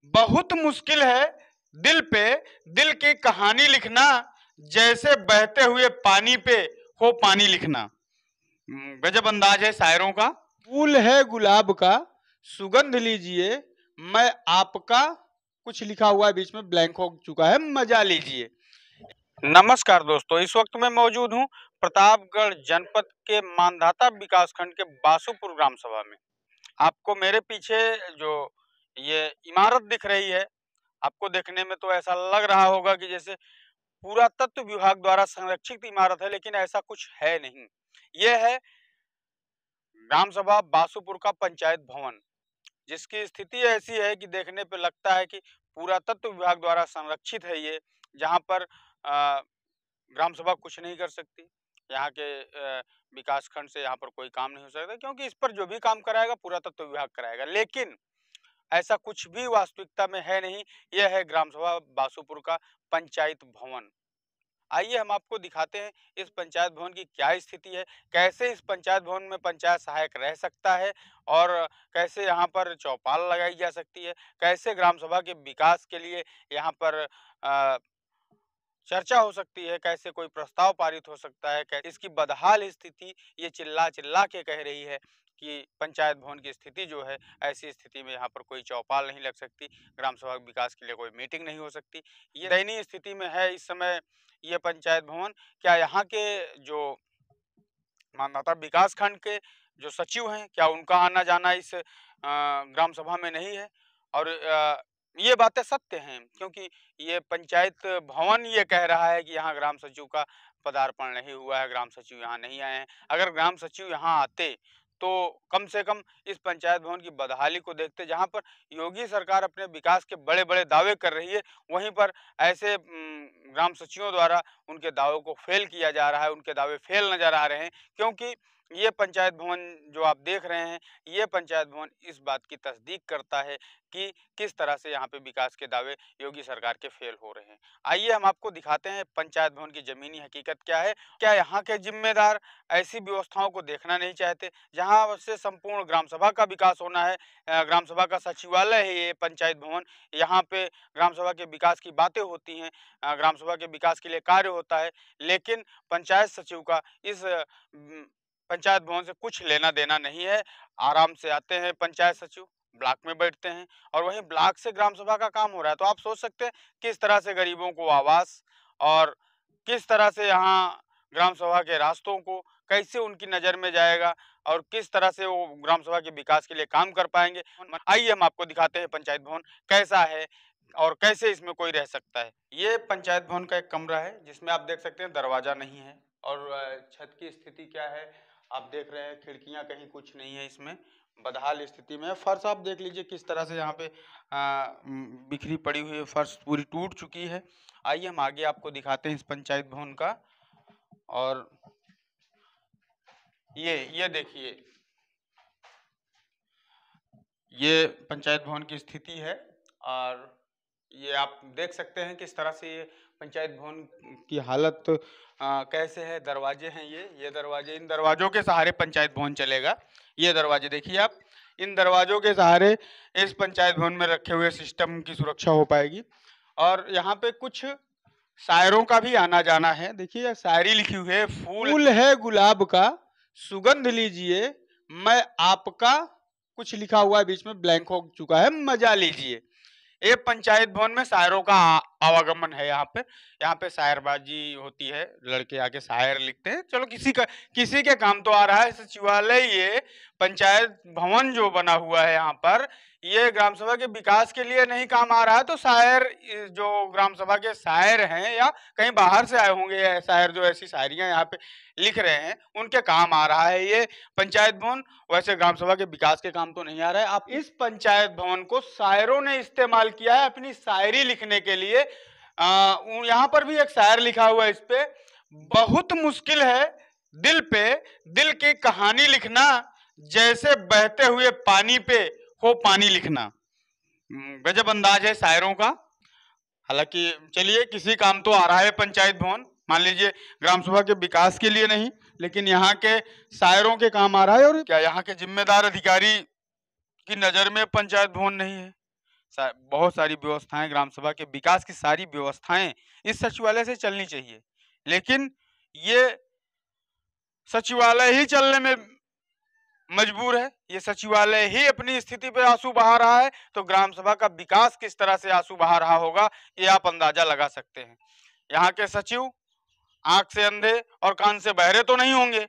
बहुत मुश्किल है दिल पे दिल की कहानी लिखना, जैसे बहते हुए पानी पे हो पानी लिखना। गजब अंदाज है शायरों का। फूल है गुलाब का, सुगंध लीजिए, मैं आपका। कुछ लिखा हुआ है बीच में, ब्लैंक हो चुका है, मजा लीजिए। नमस्कार दोस्तों, इस वक्त मैं मौजूद हूं प्रतापगढ़ जनपद के मांधाता विकासखंड के बासुपुर ग्राम सभा में। आपको मेरे पीछे जो ये इमारत दिख रही है, आपको देखने में तो ऐसा लग रहा होगा कि जैसे पुरातत्व विभाग द्वारा संरक्षित इमारत है, लेकिन ऐसा कुछ है नहीं। यह है ग्राम सभा बासुपुर का पंचायत भवन, जिसकी स्थिति ऐसी है कि देखने पे लगता है कि पुरातत्व विभाग द्वारा संरक्षित है ये, जहाँ पर ग्राम सभा कुछ नहीं कर सकती। यहाँ के विकास खंड से यहाँ पर कोई काम नहीं हो सकता, क्योंकि इस पर जो भी काम कराएगा पुरातत्व विभाग कराएगा। लेकिन ऐसा कुछ भी वास्तविकता में है नहीं। यह है ग्राम सभा बासुपुर का पंचायत भवन। आइए हम आपको दिखाते हैं इस पंचायत भवन की क्या स्थिति है, कैसे इस पंचायत भवन में पंचायत सहायक रह सकता है और कैसे यहाँ पर चौपाल लगाई जा सकती है, कैसे ग्राम सभा के विकास के लिए यहाँ पर चर्चा हो सकती है, कैसे कोई प्रस्ताव पारित हो सकता है। इसकी बदहाल स्थिति ये चिल्ला चिल्ला के कह रही है कि पंचायत भवन की स्थिति जो है, ऐसी स्थिति में यहाँ पर कोई चौपाल नहीं लग सकती, ग्राम सभा विकास के लिए कोई मीटिंग नहीं हो सकती। ये दयनीय स्थिति में है इस समय ये पंचायत भवन। क्या यहाँ के जो मानवता विकास खंड के जो सचिव हैं, क्या उनका आना जाना इस ग्राम सभा में नहीं है? और ये बातें सत्य हैं, क्योंकि ये पंचायत भवन ये कह रहा है कि यहाँ ग्राम सचिव का पदार्पण नहीं हुआ है, ग्राम सचिव यहाँ नहीं आए हैं। अगर ग्राम सचिव यहाँ आते तो कम से कम इस पंचायत भवन की बदहाली को देखते, जहाँ पर योगी सरकार अपने विकास के बड़े बड़े दावे कर रही है, वहीं पर ऐसे ग्राम सचिवों द्वारा उनके दावों को फेल किया जा रहा है, उनके दावे फेल नजर आ रहे हैं। क्योंकि ये पंचायत भवन जो आप देख रहे हैं, ये पंचायत भवन इस बात की तस्दीक करता है कि किस तरह से यहाँ पे विकास के दावे योगी सरकार के फेल हो रहे हैं। आइए हम आपको दिखाते हैं पंचायत भवन की जमीनी हकीकत क्या है। क्या यहाँ के जिम्मेदार ऐसी व्यवस्थाओं को देखना नहीं चाहते जहाँ से संपूर्ण ग्राम सभा का विकास होना है? ग्राम सभा का सचिवालय है ये पंचायत भवन, यहाँ पे ग्राम सभा के विकास की बातें होती हैं, ग्राम सभा के विकास के लिए कार्य होता है। लेकिन पंचायत सचिव का इस पंचायत भवन से कुछ लेना देना नहीं है। आराम से आते हैं पंचायत सचिव, ब्लॉक में बैठते हैं और वहीं ब्लॉक से ग्राम सभा का काम हो रहा है। तो आप सोच सकते हैं किस तरह से गरीबों को आवास और किस तरह से यहाँ ग्राम सभा के रास्तों को कैसे उनकी नज़र में जाएगा और किस तरह से वो ग्राम सभा के विकास के लिए काम कर पाएंगे। आइए हम आपको दिखाते हैं पंचायत भवन कैसा है और कैसे इसमें कोई रह सकता है। ये पंचायत भवन का एक कमरा है जिसमें आप देख सकते हैं दरवाजा नहीं है और छत की स्थिति क्या है आप देख रहे हैं, खिड़कियां कहीं कुछ नहीं है, इसमें बदहाल स्थिति में है। फर्श आप देख लीजिए किस तरह से यहाँ पे बिखरी पड़ी हुई है, फर्श पूरी टूट चुकी है। आइए हम आगे आपको दिखाते हैं इस पंचायत भवन का। और ये देखिए, ये पंचायत भवन की स्थिति है और ये आप देख सकते हैं किस तरह से ये पंचायत भवन की हालत कैसे है। दरवाजे हैं ये दरवाजे, इन दरवाजों के सहारे पंचायत भवन चलेगा। ये दरवाजे देखिए आप, इन दरवाजों के सहारे इस पंचायत भवन में रखे हुए सिस्टम की सुरक्षा हो पाएगी। और यहाँ पे कुछ शायरों का भी आना जाना है। देखिए शायरी लिखी हुई है, फूल है गुलाब का, सुगंध लीजिए, मैं आपका। कुछ लिखा हुआ है बीच में, ब्लैंक हो चुका है, मजा लीजिए। ये पंचायत भवन में शायरों का आवागमन है। यहाँ पे शायरबाजी होती है, लड़के आके शायर लिखते हैं। चलो किसी के काम तो आ रहा है। सचिवालय ये पंचायत भवन जो बना हुआ है यहाँ पर, ये ग्राम सभा के विकास के लिए नहीं काम आ रहा है। तो शायर जो ग्राम सभा के शायर हैं या कहीं बाहर से आए होंगे शायर जो ऐसी शायरियां यहाँ पे लिख रहे हैं, उनके काम आ रहा है ये पंचायत भवन। वैसे ग्राम सभा के विकास के काम तो नहीं आ रहा है। आप इस पंचायत भवन को शायरों ने इस्तेमाल किया है अपनी शायरी लिखने के लिए। यहाँ पर भी एक शायर लिखा हुआ है इस पे, बहुत मुश्किल है दिल पे दिल की कहानी लिखना, जैसे बहते हुए पानी पे हो पानी लिखना। गजब अंदाज है शायरों का। हालांकि चलिए, किसी काम तो आ रहा है पंचायत भवन। मान लीजिए ग्राम सभा के विकास के लिए नहीं, लेकिन यहाँ के शायरों के काम आ रहा है। और क्या यहाँ के जिम्मेदार अधिकारी की नजर में पंचायत भवन नहीं है? बहुत सारी व्यवस्थाएं, ग्राम सभा के विकास की सारी व्यवस्थाएं इस सचिवालय से चलनी चाहिए, लेकिन ये सचिवालय ही चलने में मजबूर है, ये सचिवालय ही अपनी स्थिति पे आंसू बहा रहा है, तो ग्राम सभा का विकास किस तरह से आंसू बहा रहा होगा, ये आप अंदाजा लगा सकते हैं। यहाँ के सचिव आंख से अंधे और कान से बहरे तो नहीं होंगे,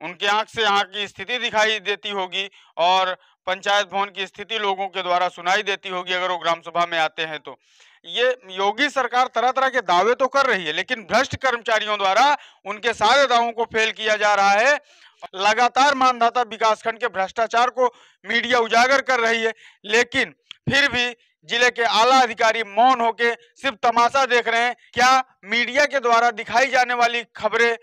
उनके आंख से यहाँ की स्थिति दिखाई देती होगी और पंचायत भवन की स्थिति लोगों के द्वारा सुनाई देती होगी अगर वो ग्राम सभा में आते हैं तो। ये योगी सरकार तरह तरह के दावे तो कर रही है, लेकिन भ्रष्ट कर्मचारियों द्वारा उनके सारे दावों को फेल किया जा रहा है। लगातार मानधाता विकासखंड के भ्रष्टाचार को मीडिया उजागर कर रही है, लेकिन फिर भी जिले के आला अधिकारी मौन होकर सिर्फ तमाशा देख रहे हैं। क्या मीडिया के द्वारा दिखाई जाने वाली खबरें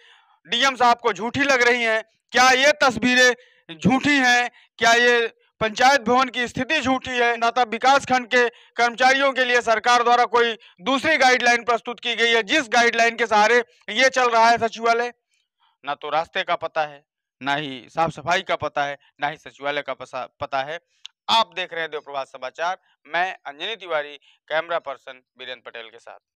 डीएम साहब को झूठी लग रही हैं? क्या ये तस्वीरें झूठी हैं? क्या ये पंचायत भवन की स्थिति झूठी है? दाता विकास खंड के कर्मचारियों के लिए सरकार द्वारा कोई दूसरी गाइडलाइन प्रस्तुत की गई है, जिस गाइडलाइन के सहारे ये चल रहा है सचिवालय? ना तो रास्ते का पता है, ना ही साफ सफाई का पता है, ना ही सचिवालय का पता है। आप देख रहे हैं देव प्रभात समाचार। मैं अंजनी तिवारी, कैमरा पर्सन बीरेंद्र पटेल के साथ।